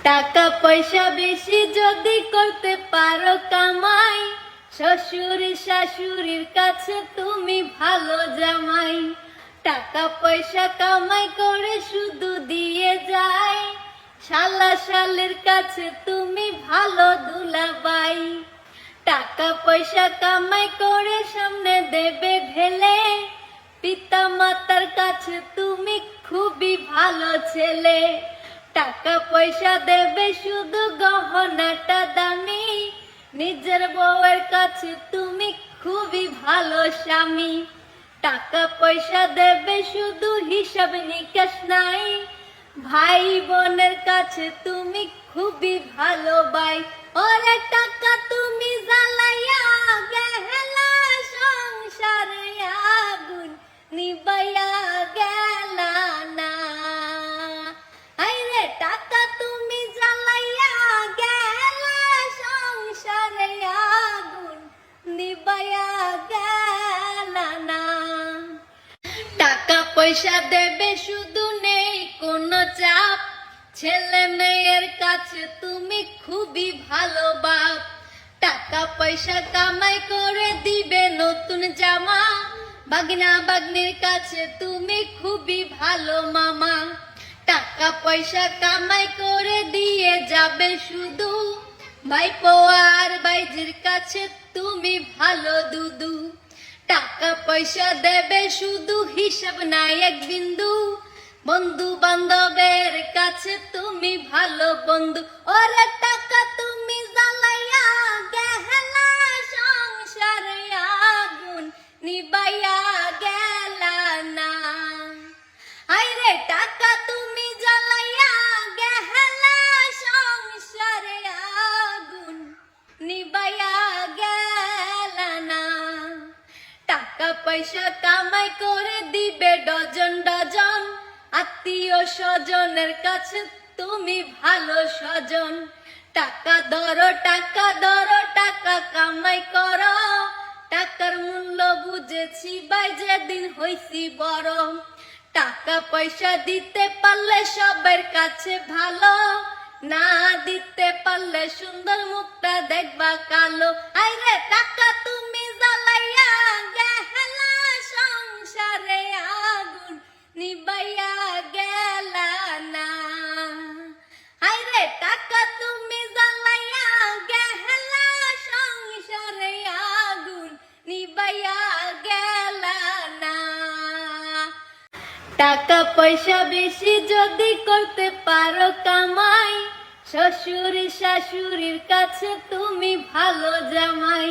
টাকা পয়সা বেশি যদি করতে পারো কামাই, শ্বশুর শাশুড়ির কাছে তুমি ভালো জামাই। টাকা পয়সা কামাই করে শুধু দিয়ে যায়, শালা শালের কাছে তুমি ভালো দুলাবাই। টাকা পয়সা কামাই করে সামনে দেবে ঢেলে, পিতা মাতার কাছে তুমি খুবই ভালো ছেলে। টাকা পয়সা দেবে শুধু গহনাটা দামি, নিজের বউয়ের কাছে তুমি খুবই ভালো স্বামী। টাকা পয়সা দেবে শুধু হিসাব নিকাশ নাই, ভাই বোনের কাছে তুমি খুবই ভালো ভাই। ওরে টাকা তুমি জ্বালাইয়া গেলা সংসারে আগুন নিবাইয়া গেলা না। আইরে টাকা তুমি জ্বালাইয়া গেলা সংসারে আগুন নিবাইয়া গেলা না। টাকা পয়সা দেবে শুধু নেই কোনো চাপ, ছেলে মেয়ের কাছে তুমি খুবই ভালো বাপ। টাকা পয়সা কামাই করে দিবে নতুন জামা, বাগনা বাগনির কাছে তুমি খুবই ভালো মামা। টাকা পয়সা কামাই করে দিয়ে যাবে শুধু, ভাইপো আর ভাইজির কাছে তুমি ভালো দুদু। টাকা পয়সা দেবে শুধু হিসাব নাই এক বিন্দু, বন্ধু বান্ধবের কাছে তুমি ভালো বন্ধু। ওরে টাকা তুমি জ্বালাইয়া গেলা সংসারে আগুন নিবাইয়া গেলা না। আইরে টাকা তুমি জ্বালাইয়া গেলা সংসারে আগুন নিবাইয়া গেলা না। টাকা পয়সা কামাই করে দিবে ডজন ডজন, আত্মীয় স্বজনের কাছে তুমি ভালো স্বজন। টাকা ধরো টাকা ধরো টাকা কামাই করো, টাকার মূল্য বুঝেছি ভাই যেদিন হইছি বড়। টাকা পয়সা দিতে পারলে সবার কাছে ভালো, না দিতে পারলে সুন্দর মুখটা দেখবা কালো। আইরে টাকা তুমি জ্বালাইয়া গেলা সংসারে আগুন নিবাইয়া গেলা না। আইরে টাকা তুমি জ্বালাইয়া গেলা সংসারে আগুন নিবাইয়া গেলা না। টাকা পয়সা বেশি যদি করতে পারো কামাই, শ্বশুর শাশুড়ির কাছে তুমি ভালো জামাই।